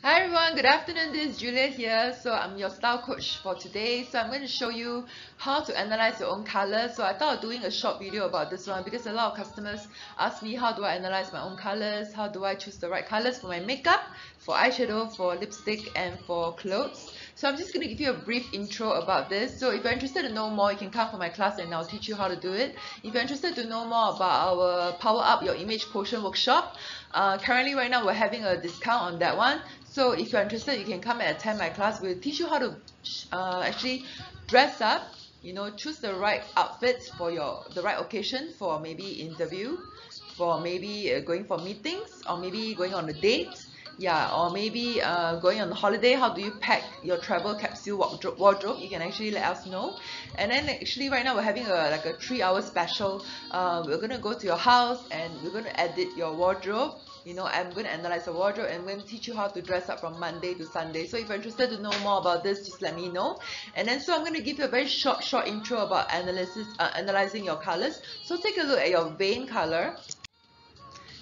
Hi everyone, good afternoon. This is Julia here. So I'm your style coach for today. So I'm going to show you how to analyze your own colors. So I thought of doing a short video about this one because a lot of customers ask me how do I analyze my own colors, how do I choose the right colors for my makeup, for eyeshadow, for lipstick and for clothes. So I'm just going to give you a brief intro about this. So if you're interested to know more, you can come for my class and I'll teach you how to do it. If you're interested to know more about our Power Up Your Image Quotient workshop, currently right now we're having a discount on that one. So if you're interested, you can come and attend my class. We'll teach you how to actually dress up, choose the right outfit for the right occasion, for maybe interview, for maybe going for meetings, or maybe going on a date. Yeah, or maybe going on holiday. How do you pack your travel capsule wardrobe? You can actually let us know. And then actually right now we're having like a 3-hour special. We're gonna go to your house and we're gonna edit your wardrobe. I'm going to analyze the wardrobe and I'm going to teach you how to dress up from Monday to Sunday. So if you're interested to know more about this, just let me know. And then so I'm going to give you a very short intro about analyzing your colors. So take a look at your vein color.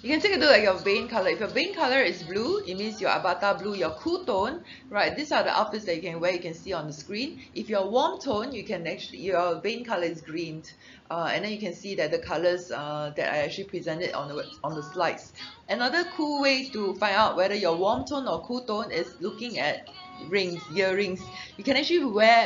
You can take a look at your vein color. If your vein color is blue, it means your avatar blue, your cool tone, right? These are the outfits that you can wear, you can see on the screen. If you're warm tone, your vein color is green. And then you can see that the colors that I actually presented on the slides. Another cool way to find out whether you're warm tone or cool tone is looking at earrings. You can actually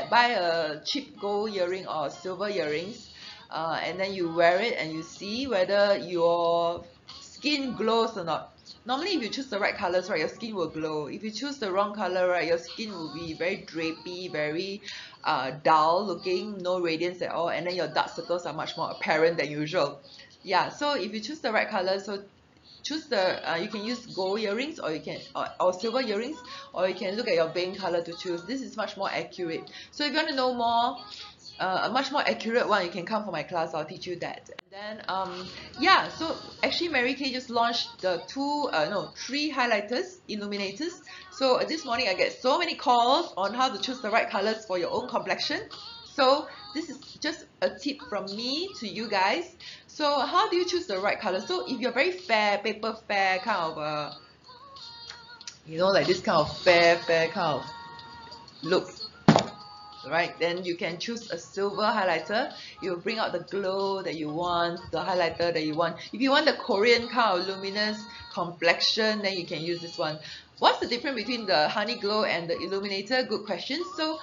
buy a cheap gold earring or silver earrings, and then you wear it and you see whether your skin glows or not. Normally if you choose the right colors, right, your skin will glow. If you choose the wrong color, right, your skin will be very drapey, very dull looking, no radiance at all, and then your dark circles are much more apparent than usual. Yeah, so if you choose the right color, so choose you can use gold earrings or you can or silver earrings, or you can look at your vein color to choose. This is much more accurate. So if you want to know more, a much more accurate one, you can come for my class. I'll teach you that. And then yeah, so actually Mary Kay just launched the 3 highlighters, illuminators. So this morning I get so many calls on how to choose the right colors for your own complexion. So this is just a tip from me to you guys. So how do you choose the right color? So if you're very fair, paper fair kind of like this kind of fair kind of look, right, then you can choose a silver highlighter. It will bring out the glow that you want, the highlighter that you want. If you want the Korean kind of luminous complexion, then you can use this one. What's the difference between the honey glow and the illuminator? Good question. So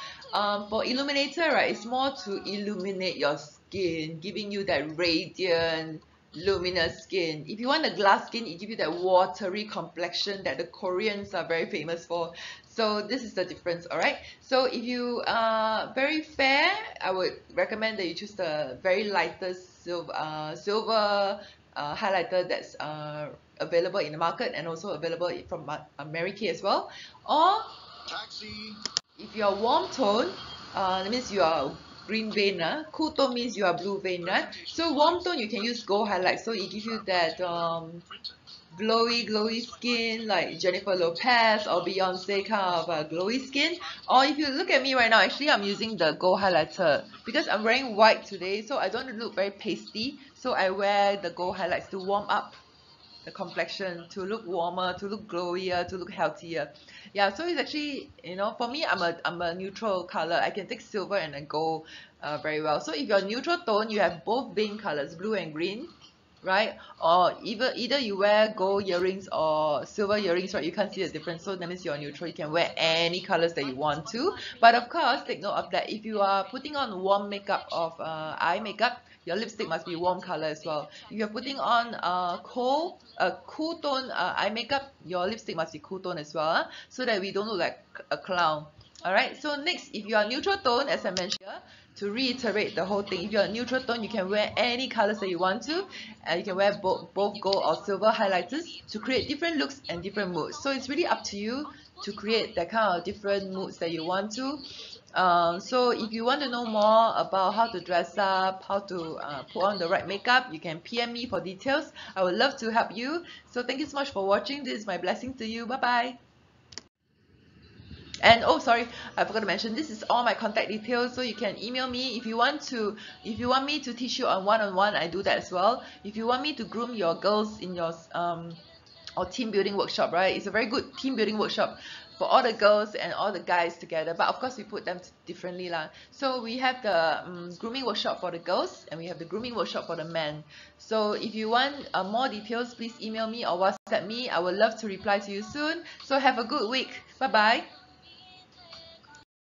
for illuminator, right, it's more to illuminate your skin, giving you that radiant luminous skin. If you want a glass skin, it gives you that watery complexion that the Koreans are very famous for. So this is the difference. All right, so if you are very fair, I would recommend that you choose the very lightest silver highlighter that's available in the market and also available from Mary Kay as well. Or if you are warm tone, that means you are green vein. Cool tone means you are blue vein, right? So warm tone, you can use gold highlight, so it gives you that glowy skin like Jennifer Lopez or Beyonce kind of glowy skin. Or if you look at me right now, actually I'm using the gold highlighter because I'm wearing white today, so I don't want to look very pasty, so I wear the gold highlights to warm up the complexion, to look warmer, to look glowier, to look healthier. Yeah, so it's actually, for me, I'm a neutral color. I can take silver and then gold very well. So if you're neutral tone, you have both vein colors, blue and green, right? Or either you wear gold earrings or silver earrings, right? You can't see the difference, so that means you're neutral. You can wear any colors that you want to, but of course take note of that. If you are putting on warm makeup of eye makeup, your lipstick must be warm color as well. If you're putting on cool tone eye makeup, your lipstick must be cool tone as well, so that we don't look like a clown. All right, so next, if you are neutral tone, as I mentioned here, to reiterate the whole thing, if you're a neutral tone, you can wear any colors that you want to, and you can wear both gold or silver highlighters to create different looks and different moods. So it's really up to you to create that kind of different moods that you want to. So if you want to know more about how to dress up, how to put on the right makeup, you can PM me for details. I would love to help you. So thank you so much for watching. This is my blessing to you. Bye bye. And oh, sorry, I forgot to mention, this is all my contact details, so you can email me if you want me to teach you on one-on-one. I do that as well. If you want me to groom your girls in your or team building workshop, right? It's a very good team building workshop for all the girls and all the guys together, but of course we put them differently lah. So we have the grooming workshop for the girls, and we have the grooming workshop for the men. So if you want more details, please email me or WhatsApp me. I would love to reply to you soon. So have a good week. Bye bye.